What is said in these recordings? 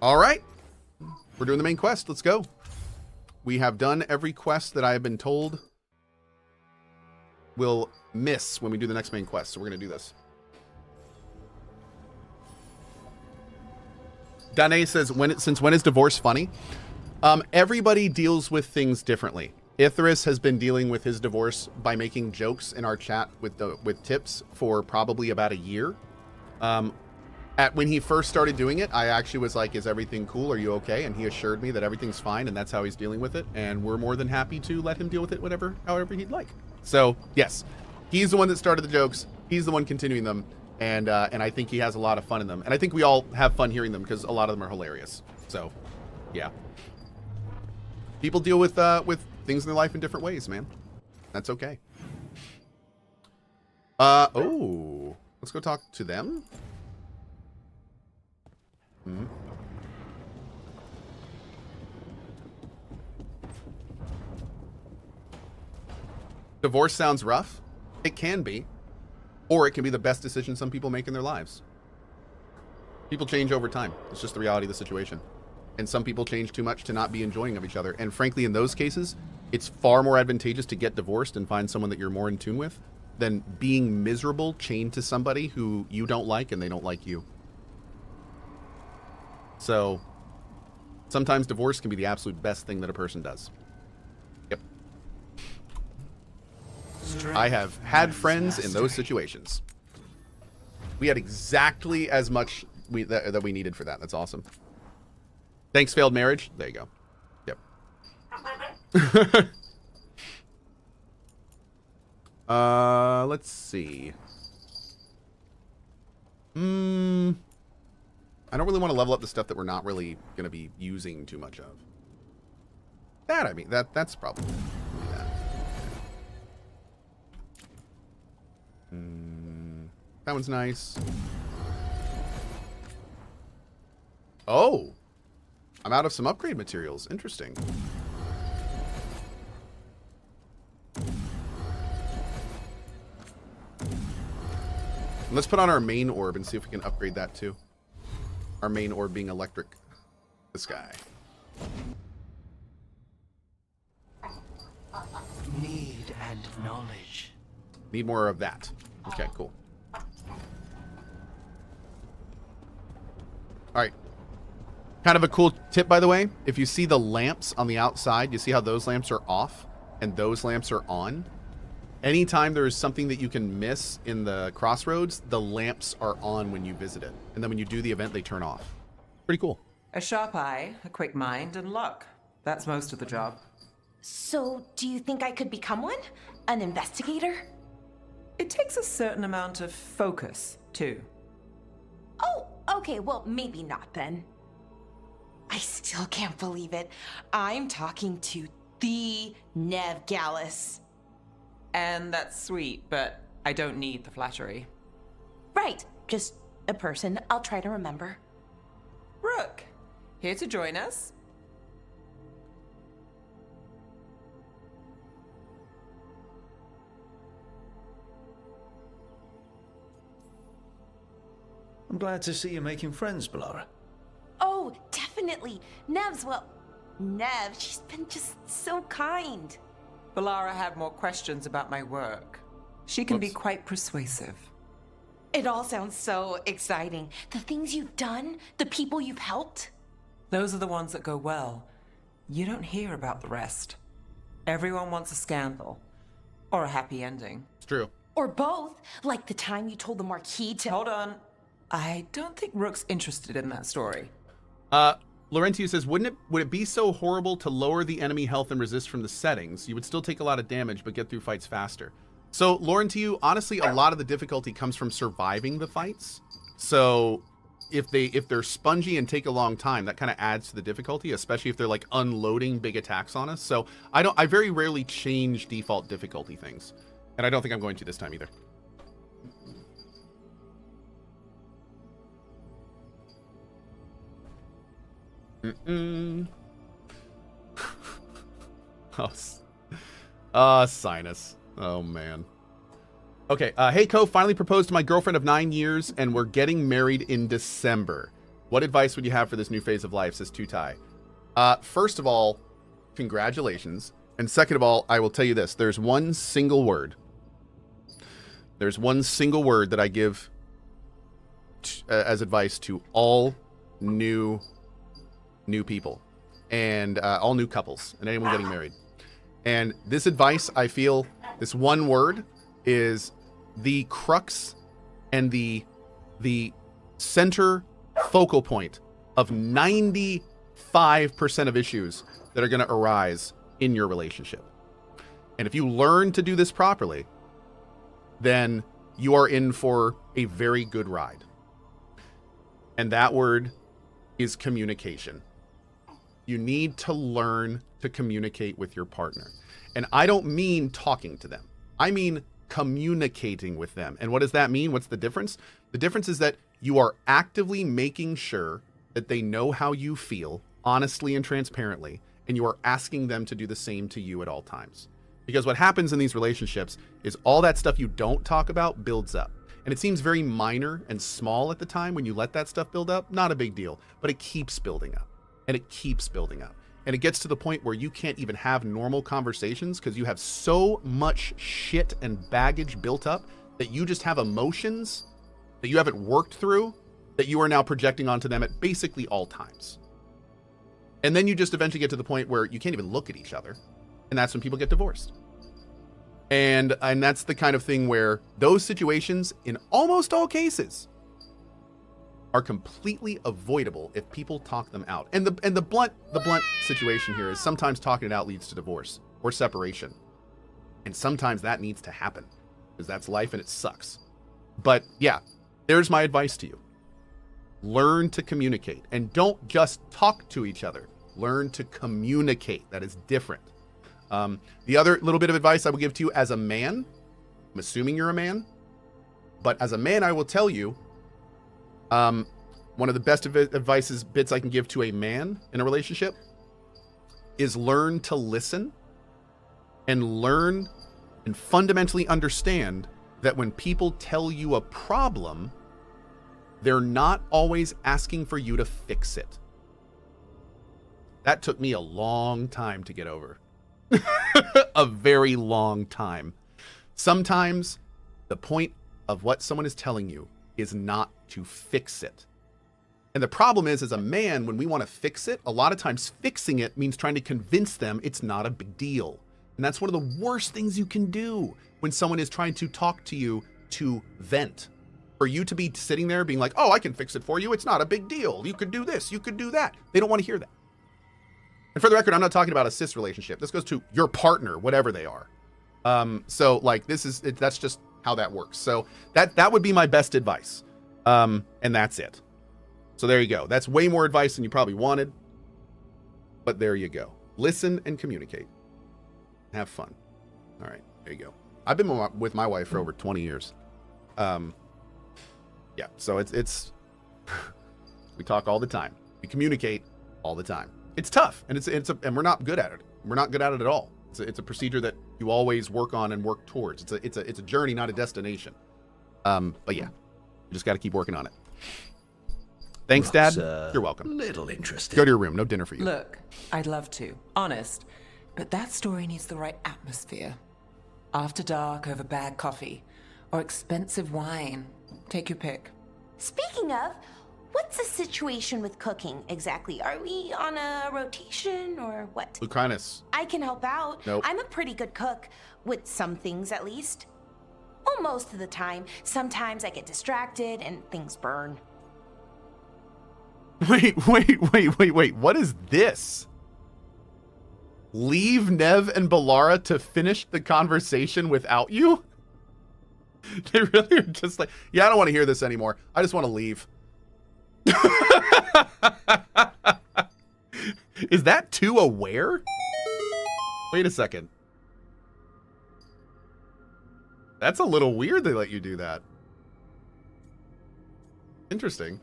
All right. We're doing the main quest. Let's go. We have done every quest that I have been told we'll miss when we do the next main quest. So we're going to do this. Danae says, since when is divorce funny? Everybody deals with things differently. Ithris has been dealing with his divorce by making jokes in our chat with tips for probably about a year. When he first started doing it, I actually was like, is everything cool? Are you okay? And he assured me that everything's fine, and that's how he's dealing with it. And we're more than happy to let him deal with it however he'd like. So, yes, he's the one that started the jokes. He's the one continuing them. And I think he has a lot of fun in them. And I think we all have fun hearing them because a lot of them are hilarious. So, yeah. People deal with things in their life in different ways, man. That's okay. Oh, let's go talk to them. Divorce sounds rough. It can be. Or it can be the best decision some people make in their lives. People change over time. It's just the reality of the situation. And some people change too much to not be enjoying of each other. And frankly, in those cases, it's far more advantageous to get divorced and find someone that you're more in tune with than being miserable, chained to somebody who you don't like and they don't like you. So sometimes divorce can be the absolute best thing that a person does. Yep. I have had friends in those situations. We had exactly as much that we needed for that. That's awesome. Thanks, failed marriage. There you go. Yep. Let's see. I don't really want to level up the stuff that we're not really going to be using too much of. That, I mean, that's probably that. That one's nice. Oh, I'm out of some upgrade materials. Interesting. Let's put on our main orb and see if we can upgrade that too. Our main orb being electric. This guy. Need and knowledge. Need more of that. Okay, cool. Alright. Kind of a cool tip, by the way. If you see the lamps on the outside, you see how those lamps are off and those lamps are on? Anytime there is something that you can miss in the crossroads, the lamps are on when you visit it. And then when you do the event, they turn off. Pretty cool. A sharp eye, a quick mind, and luck. That's most of the job. So, do you think I could become one? An investigator? It takes a certain amount of focus, too. Oh, okay, well, maybe not then. I still can't believe it. I'm talking to the Nev Gallus. And that's sweet, but I don't need the flattery. Right, just a person I'll try to remember. Rook, here to join us. I'm glad to see you making friends, Balara. Oh, definitely. Nev's, well, Nev, she's been just so kind. Balara had more questions about my work. She can be quite persuasive. It all sounds so exciting. The things you've done, the people you've helped. Those are the ones that go well. You don't hear about the rest. Everyone wants a scandal. Or a happy ending. It's true. Or both, like the time you told the Marquis to— Hold on. I don't think Rook's interested in that story. Laurentio says, would it be so horrible to lower the enemy health and resist from the settings? You would still take a lot of damage, but get through fights faster. So, Laurentio, honestly, a lot of the difficulty comes from surviving the fights. So, if they're spongy and take a long time, that kind of adds to the difficulty, especially if they're like unloading big attacks on us. So, I very rarely change default difficulty things, and I don't think I'm going to this time either. Sinus. Oh, man. Okay, hey, Cohh, finally proposed to my girlfriend of 9 years, and we're getting married in December. What advice would you have for this new phase of life, says Tutai? First of all, congratulations. And second of all, I will tell you this. There's one single word. There's one single word that I give as advice to all new people and all new couples and anyone getting married. And this advice, I feel, this one word is the crux and the center focal point of 95% of issues that are going to arise in your relationship. And if you learn to do this properly, then you are in for a very good ride. And that word is communication. You need to learn to communicate with your partner. And I don't mean talking to them. I mean communicating with them. And what does that mean? What's the difference? The difference is that you are actively making sure that they know how you feel, honestly and transparently, and you are asking them to do the same to you at all times. Because what happens in these relationships is all that stuff you don't talk about builds up. And it seems very minor and small at the time when you let that stuff build up. Not a big deal, but it keeps building up. And it keeps building up. And it gets to the point where you can't even have normal conversations because you have so much shit and baggage built up that you just have emotions that you haven't worked through that you are now projecting onto them at basically all times. And then you just eventually get to the point where you can't even look at each other. And that's when people get divorced. And that's the kind of thing where those situations, in almost all cases, are completely avoidable if people talk them out. And the blunt situation here is sometimes talking it out leads to divorce or separation. And sometimes that needs to happen because that's life and it sucks. But yeah, there's my advice to you. Learn to communicate and don't just talk to each other. Learn to communicate. That is different. The other little bit of advice I will give to you as a man, I'm assuming you're a man, but as a man, I will tell you, one of the best bits I can give to a man in a relationship is learn to listen and learn and fundamentally understand that when people tell you a problem, they're not always asking for you to fix it. That took me a long time to get over. A very long time. Sometimes the point of what someone is telling you is not to fix it. And the problem is, as a man, when we want to fix it, a lot of times fixing it means trying to convince them it's not a big deal. And that's one of the worst things you can do when someone is trying to talk to you to vent. For you to be sitting there being like, oh, I can fix it for you. It's not a big deal. You could do this. You could do that. They don't want to hear that. And for the record, I'm not talking about a cis relationship. This goes to your partner, whatever they are. So like that's just how that works. So that would be my best advice. And that's it. So there you go. That's way more advice than you probably wanted. But there you go. Listen and communicate. Have fun. All right, there you go. I've been with my wife for over 20 years. Yeah, so it's we talk all the time. We communicate all the time. It's tough, and and we're not good at it. We're not good at it at all. It's a procedure that you always work on and work towards. It's a journey, not a destination. But yeah, you just got to keep working on it. Thanks, Dad. You're welcome. Little interesting. Go to your room. No dinner for you. Look, I'd love to, honest, but that story needs the right atmosphere. After dark over bad coffee, or expensive wine. Take your pick. Speaking of, what's the situation with cooking exactly? Are we on a rotation or what? Lucanus. I can help out. Nope. I'm a pretty good cook, with some things at least. Well, most of the time. Sometimes I get distracted and things burn. Wait. What is this? Leave Nev and Balara to finish the conversation without you? They really are just like, yeah, I don't want to hear this anymore. I just want to leave. Is that too aware? Wait a second. That's a little weird they let you do that. Interesting.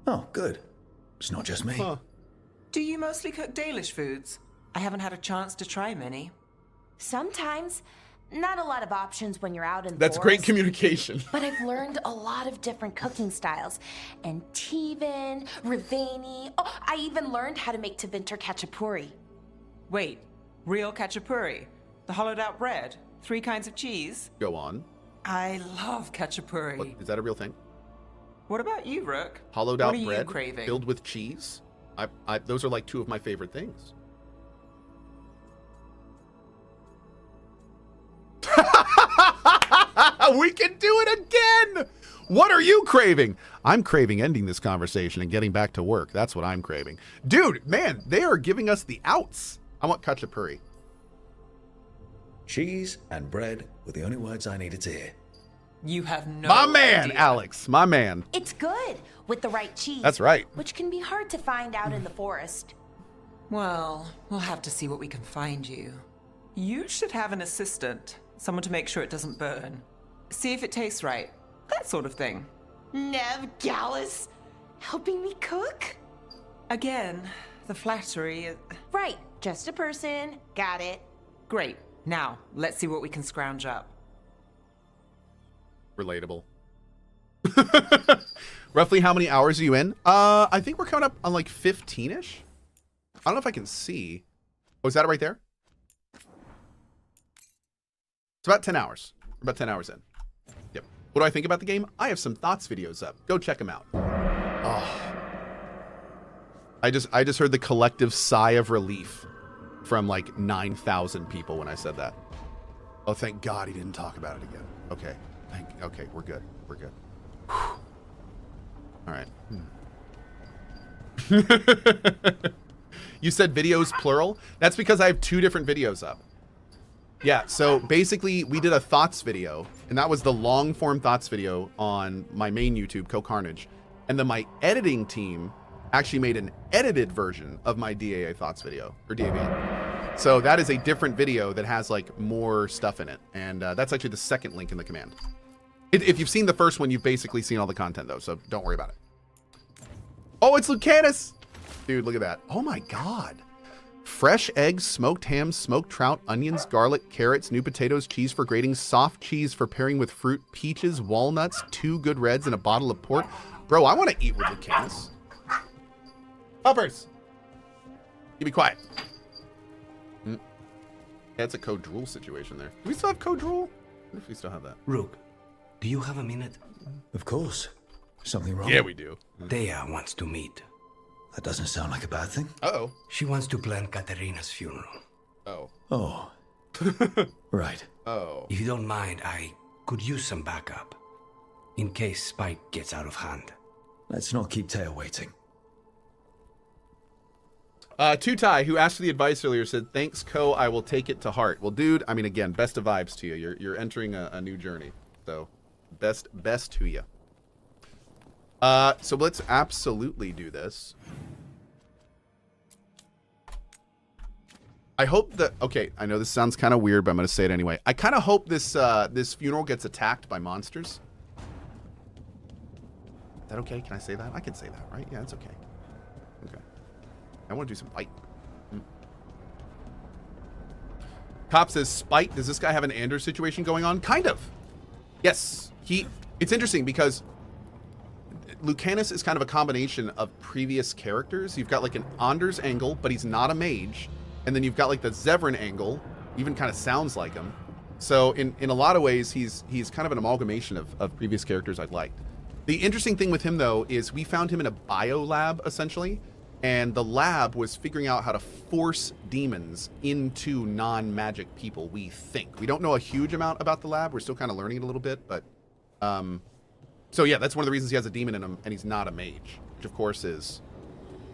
Oh, good. It's not just me. Huh. Do you mostly cook Dalish foods? I haven't had a chance to try many. Sometimes. not a lot of options when you're out in the That's great forest. communication. But I've learned a lot of different cooking styles. And Tevan, Ravani. Oh, I even learned how to make Tevinter Khachapuri. Wait, real khachapuri? The hollowed out bread? 3 kinds of cheese? Go on. I love khachapuri. What, is that a real thing? What about you, Rook? Hollowed What out are you bread craving? filled with cheese. Those are like 2 of my favorite things. We can do it again. What are you craving? I'm craving ending this conversation and getting back to work. That's what I'm craving. Dude, man, they are giving us the outs. I want khachapuri. Cheese and bread were the only words I needed to hear. You have no My man, idea. Alex. My man. It's good with the right cheese. That's right. Which can be hard to find out in the forest. Well, we'll have to see what we can find you. You should have an assistant. Someone to make sure it doesn't burn. See if it tastes right. That sort of thing. Nev Gallus helping me cook? Again, the flattery is... Right, just a person. Got it. Great. Now, let's see what we can scrounge up. Relatable. Roughly how many hours are you in? I think we're coming up on like 15-ish. I don't know if I can see. Oh, is that it right there? It's about 10 hours. We're about 10 hours in. Yep. What do I think about the game? I have some thoughts videos up. Go check them out. Oh. I just heard the collective sigh of relief from like 9,000 people when I said that. Oh, thank God he didn't talk about it again. Okay. Okay, we're good. We're good. Whew. All right. You said videos plural? That's because I have 2 different videos up. Yeah, so basically we did a thoughts video, and that was the long form thoughts video on my main YouTube, CohhCarnage. And then my editing team actually made an edited version of my DAA thoughts video, or DAV. So that is a different video that has like more stuff in it. And that's actually the second link in the command. If you've seen the first one, you've basically seen all the content though, so don't worry about it. Oh, it's Lucanus! Dude, look at that. Oh my God. Fresh eggs, smoked ham, smoked trout, onions, garlic, carrots, new potatoes, cheese for grating, soft cheese for pairing with fruit, peaches, walnuts, 2 good reds, and a bottle of port. Bro, I want to eat with Lucanus. Puppers! You be quiet. That's a code drool situation there. Do we still have code drool? I wonder if we still have that. Rook, do you have a minute? Of course. Something wrong? Yeah, we do. Dea wants to meet. That doesn't sound like a bad thing. Uh-oh. She wants to plan Katerina's funeral. Oh. Oh. Right. Oh. If you don't mind, I could use some backup. In case Spike gets out of hand. Let's not keep Taya waiting. Tutai, who asked for the advice earlier, said, "Thanks, Cohh. I will take it to heart." Well, dude, I mean, again, best of vibes to you. You're entering a new journey. So, best to you. So let's absolutely do this. I hope that, okay, I know this sounds kind of weird, but I'm going to say it anyway. I kind of hope this this funeral gets attacked by monsters. Is that okay? Can I say that? I can say that, right? Yeah, it's okay. Okay. I want to do some fight. Cop says, Spite, does this guy have an Anders situation going on? Kind of. Yes. It's interesting because Lucanus is kind of a combination of previous characters. You've got like an Anders angle, but he's not a mage. And then you've got like the Zevran angle, even kind of sounds like him. So in a lot of ways, he's kind of an amalgamation of previous characters I'd liked. The interesting thing with him though, is we found him in a bio lab essentially. And the lab was figuring out how to force demons into non-magic people, we think. We don't know a huge amount about the lab. We're still kind of learning it a little bit, but... so yeah, that's one of the reasons he has a demon in him, and he's not a mage. Which, of course, is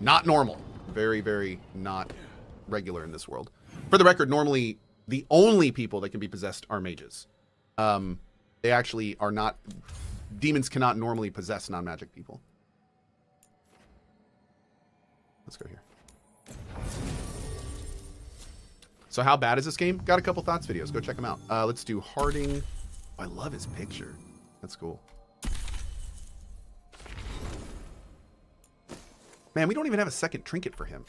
not normal. Very, very not regular in this world. For the record, normally, the only people that can be possessed are mages. They actually are not... Demons cannot normally possess non-magic people. Let's go here. So how bad is this game? Got a couple thoughts videos. Go check them out. Let's do Harding. Oh, I love his picture. That's cool. Man, we don't even have a second trinket for him.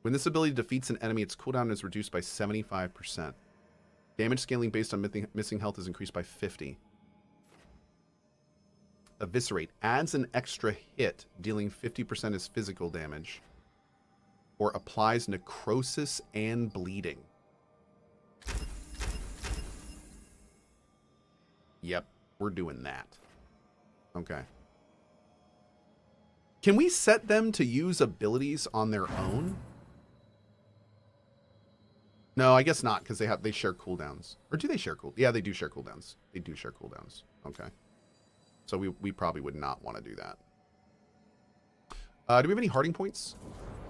When this ability defeats an enemy, its cooldown is reduced by 75%. Damage scaling based on missing health is increased by 50. Eviscerate adds an extra hit, dealing 50% as physical damage, or applies necrosis and bleeding. Yep, we're doing that. Okay. Can we set them to use abilities on their own? No, I guess not, because they share cooldowns. Or do they share cool? Yeah, they do share cooldowns. They do share cooldowns. Okay. So we probably would not want to do that. Do we have any harding points?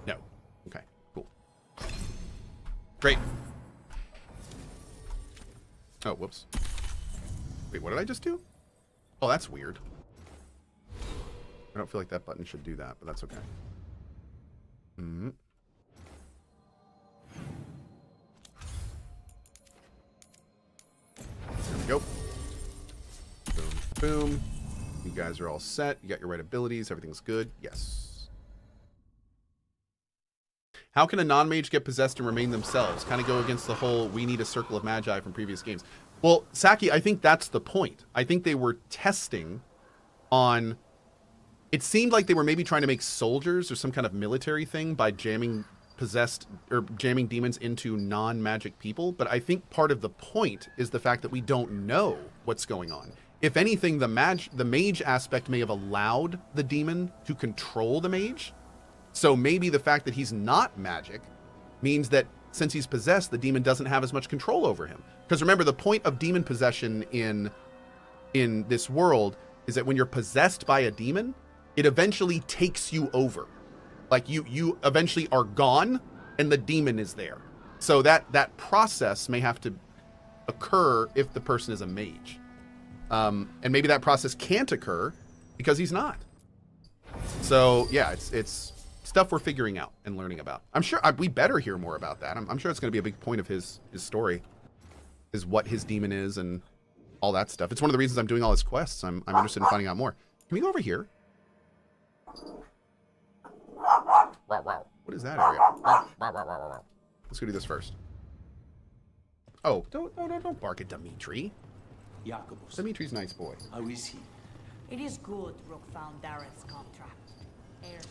No. Okay, cool. Great. Oh, whoops. Wait, what did I just do? Oh, that's weird. I don't feel like that button should do that, but that's okay. Mm-hmm. There we go. Boom, boom. You guys are all set. You got your right abilities. Everything's good. Yes. How can a non-mage get possessed and remain themselves? Kind of go against the whole we need a circle of magi from previous games. Well, Saki, I think that's the point. I think they were testing on... It seemed like they were maybe trying to make soldiers or some kind of military thing by jamming possessed or jamming demons into non-magic people. But I think part of the point is the fact that we don't know what's going on. If anything, the mage aspect may have allowed the demon to control the mage. So maybe the fact that he's not magic means that since he's possessed, the demon doesn't have as much control over him. Because remember, the point of demon possession in this world is that when you're possessed by a demon, it eventually takes you over. Like you eventually are gone and the demon is there. So that process may have to occur if the person is a mage. And maybe that process can't occur because he's not. So yeah, it's stuff we're figuring out and learning about. I'm sure we better hear more about that. I'm sure it's going to be a big point of his story, is what his demon is and all that stuff. It's one of the reasons I'm doing all his quests. I'm interested in finding out more. Can we go over here? What is that area? Let's go do this first. Oh, don't bark at Dimitri. Jacobus, Dimitri's a nice boy. how is he? It is good Rook found Darren's contract.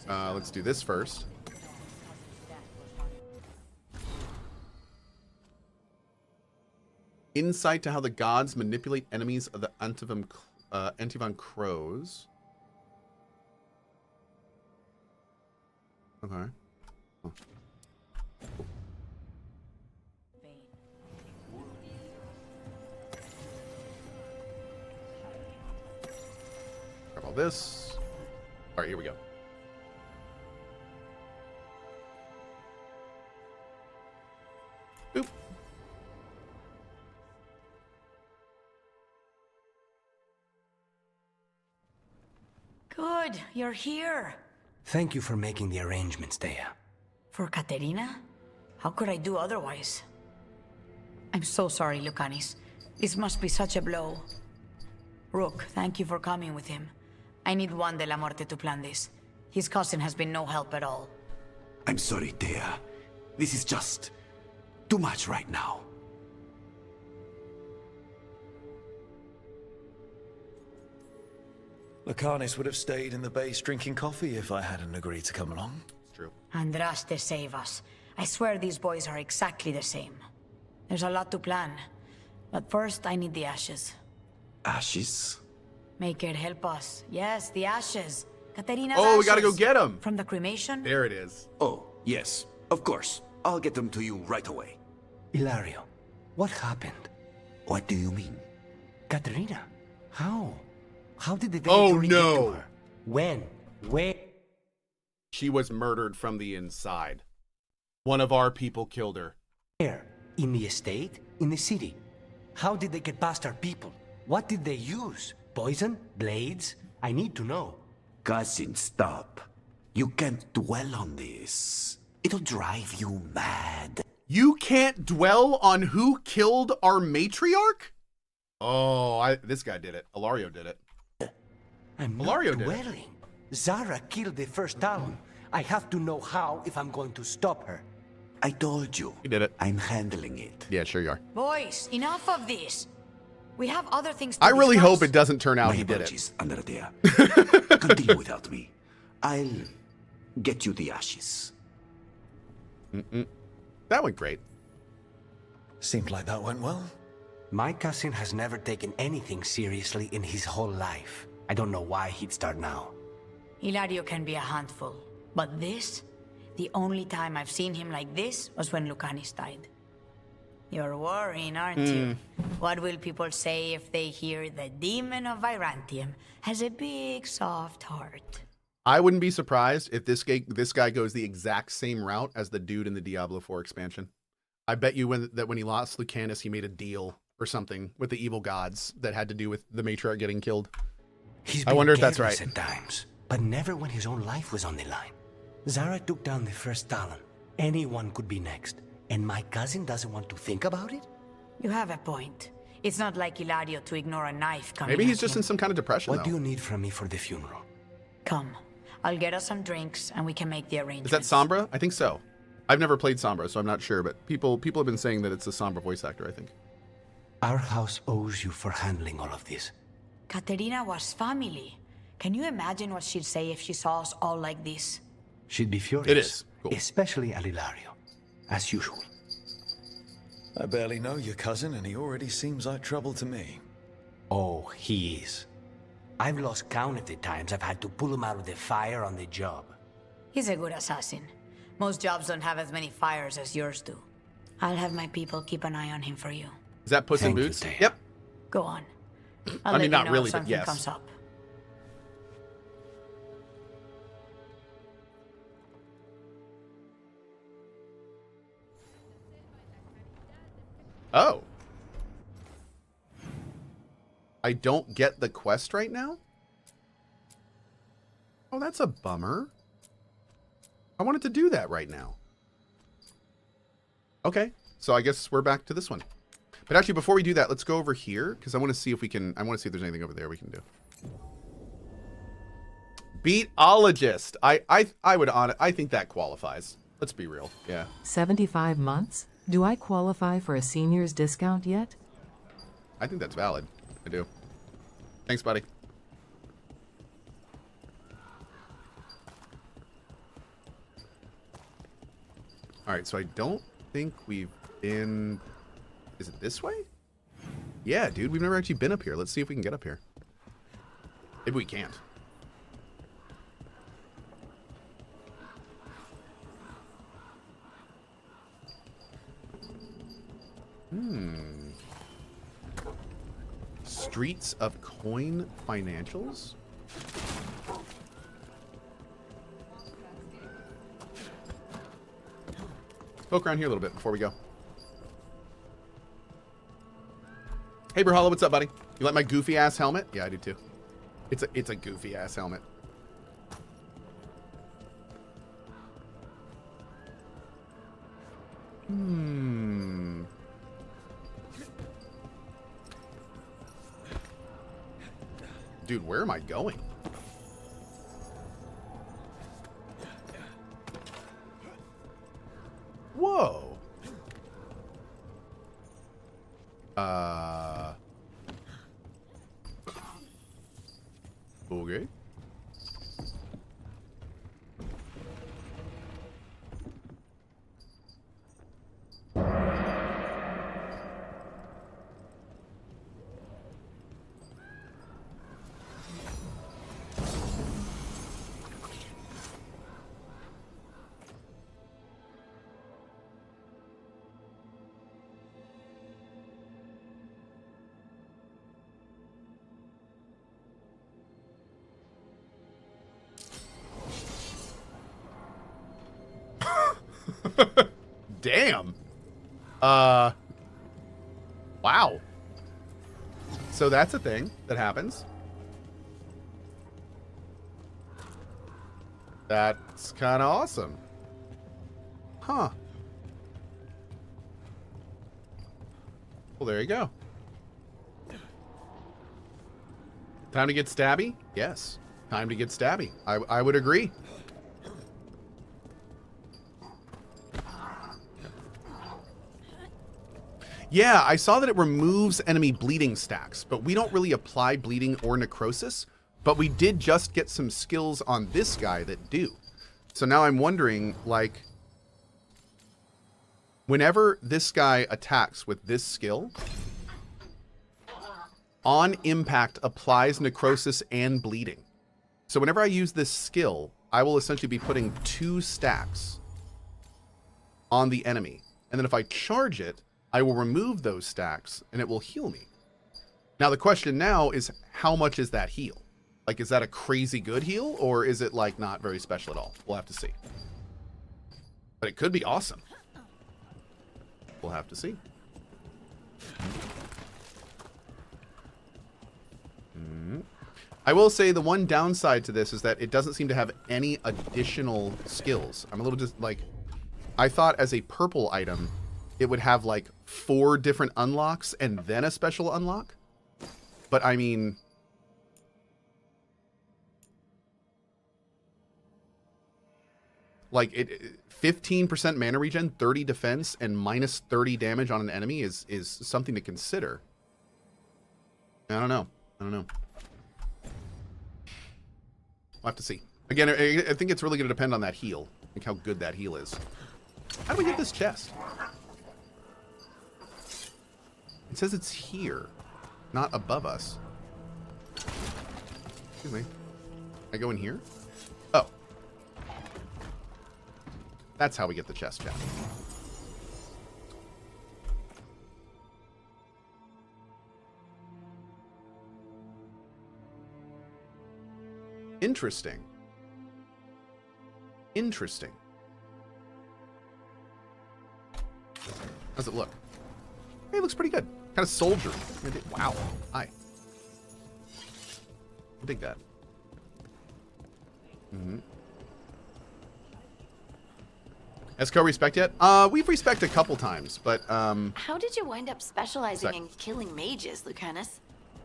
Let's do this first. Insight to how the gods manipulate enemies of the Antivan Crows. Okay. Huh. Grab all this. All right, here we go. Boop. Good, you're here. Thank you for making the arrangements, Dea. For Katerina? How could I do otherwise? I'm so sorry, Lucanis. This must be such a blow. Rook, thank you for coming with him. I need Juan de la Muerte to plan this. His cousin has been no help at all. I'm sorry, Dea. This is just too much right now. Lucanis would have stayed in the base drinking coffee if I hadn't agreed to come along. It's true. Andraste save us. I swear these boys are exactly the same. There's a lot to plan. But first, I need the ashes. Ashes? Make it help us. Yes, the ashes. Katerina's Oh, we gotta go ashes. get him. From the cremation? There it is. Oh, yes, of course. I'll get them to you right away. Ilario, what happened? What do you mean? Katerina, how? How did the Oh, Veilguard no. get to her? When? Where? She was murdered from the inside. One of our people killed her. In the estate? In the city? How did they get past our people? What did they use? Poison? Blades? I need to know. Cousin, stop. You can't dwell on this. It'll drive you mad. You can't dwell on who killed our matriarch? Oh, this guy did it. Ilario did it. I'm Ilario not did it. dwelling. Zara killed the first Talon. I have to know how if I'm going to stop her. I told you. You did it. I'm handling it. Yeah, sure you are. Boys, enough of this. We have other things to I really discuss. hope it doesn't turn out My he did it. apologies, Undertea. Continue without me. I'll get you the ashes. That went great. Seemed like that went well. My cousin has never taken anything seriously in his whole life. I don't know why he'd start now. Hilario can be a handful, but this, the only time I've seen him like this was when Lucanis died. You're worrying, aren't you? What will people say if they hear the demon of Virantium has a big, soft heart? I wouldn't be surprised if this guy goes the exact same route as the dude in the Diablo 4 expansion. I bet you when he lost Lucanus, he made a deal or something with the evil gods that had to do with the matriarch getting killed. He's I been wonder if that's careless right. at times, but never when his own life was on the line. Zara took down the first Talon. Anyone could be next. And my cousin doesn't want to think about it? You have a point. It's not like Hilario to ignore a knife coming Maybe he's at just him. in some kind of depression, What though. do you need from me for the funeral? Come. I'll get us some drinks and we can make the Is arrangements. that Sombra? I think so. I've never played Sombra, so I'm not sure, but people have been saying that it's a Sombra voice actor, I think. Our house owes you for handling all of this. Katerina was family. Can you imagine what she'd say if she saw us all like this? She'd be furious. It is. Cool. Especially at Hilario. As usual. I barely know your cousin, and he already seems like trouble to me. Oh, he is. I've lost count of the times I've had to pull him out of the fire on the job. He's a good assassin. Most jobs don't have as many fires as yours do. I'll have my people keep an eye on him for you. Is that Puss in Thank you, Boots? Taya. Yep. Go on. I I'll mean, let you not know really, if but something yes. comes up. Oh. I don't get the quest right now? Oh, that's a bummer. I wanted to do that right now. Okay, so I guess we're back to this one. But actually, before we do that, let's go over here, because I want to see if we can... I want to see if there's anything over there we can do. Beatologist. I think that qualifies. Let's be real. Yeah. 75 months? Do I qualify for a senior's discount yet? I think that's valid. I do. Thanks, buddy. All right, so I don't think we've been... Is it this way? Yeah, dude, we've never actually been up here. Let's see if we can get up here. Maybe we can't. Streets of Coin Financials? Let's poke around here a little bit before we go. Hey, Brawlhalla, what's up, buddy? You like my goofy ass helmet? Yeah, I do too. It's a goofy ass helmet. Dude, where am I going? Whoa. Okay. Damn. Wow. So that's a thing that happens. That's kind of awesome. Huh. Well, there you go. Time to get stabby? Yes. Time to get stabby. I would agree. Yeah, I saw that it removes enemy bleeding stacks, but we don't really apply bleeding or necrosis. But we did just get some skills on this guy that do. So now I'm wondering, like, whenever this guy attacks with this skill, on impact applies necrosis and bleeding. So whenever I use this skill, I will essentially be putting 2 stacks on the enemy. And then if I charge it, I will remove those stacks and it will heal me. Now the question now is, how much is that heal? Like, is that a crazy good heal, or is it like not very special at all? We'll have to see. But it could be awesome. We'll have to see. I will say the one downside to this is that it doesn't seem to have any additional skills. I'm a little just like, I thought as a purple item, it would have like 4 different unlocks and then a special unlock. But I mean, like, 15% mana regen, 30 defense, and minus 30 damage on an enemy is something to consider. I don't know. We'll have to see. Again, I think it's really going to depend on that heal. Like how good that heal is. How do we get this chest? It says it's here, not above us. Excuse me. I go in here? Oh. That's how we get the chest, chat. Interesting. Interesting. How's it look? Hey, it looks pretty good. Kind of soldier. Wow. Hi. I dig that. Has Cohh respect yet? We've respect a couple times, but How did you wind up specializing in killing mages, Lucanus?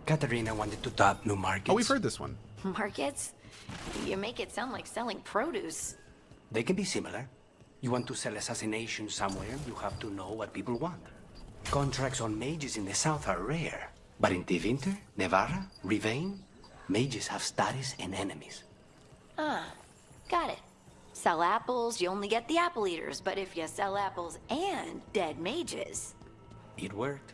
Katarina wanted to top new markets. Oh, we've heard this one. Markets? You make it sound like selling produce. They can be similar. You want to sell assassination somewhere, you have to know what people want. Contracts on mages in the south are rare. But in Tevinter, Nevarra, Rivain, mages have status and enemies. Ah, got it. Sell apples, you only get the apple eaters, but if you sell apples and dead mages... It worked.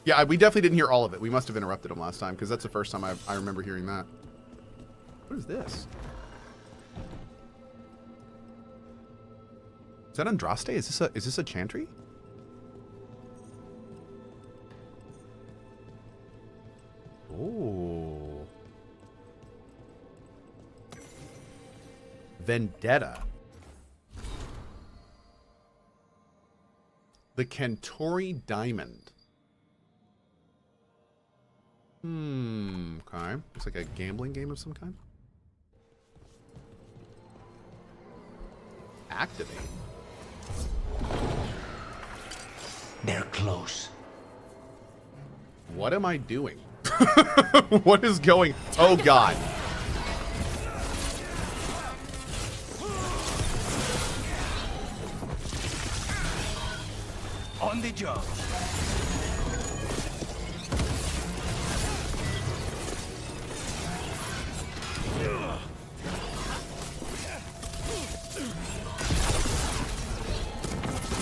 Yeah, we definitely didn't hear all of it. We must have interrupted him last time, because that's the first time I remember hearing that. What is this? Is that Andraste? Is this a chantry? Oh. Vendetta. The Cantori Diamond. Okay. Looks like a gambling game of some kind. Activate. They're close. What am I doing? What is going? Oh God. On the job.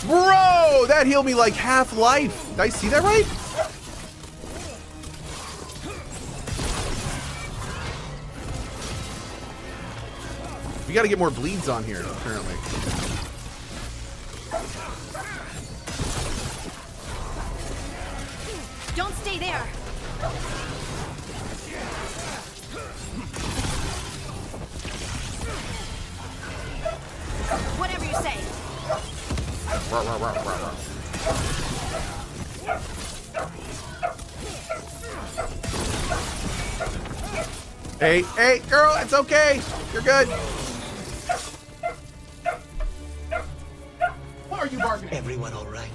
Bro, that healed me like half life. Did I see that right? We got to get more bleeds on here, apparently. Don't stay there! Whatever you say. Hey, girl, it's okay. You're good. Why are you bargaining? Everyone all right?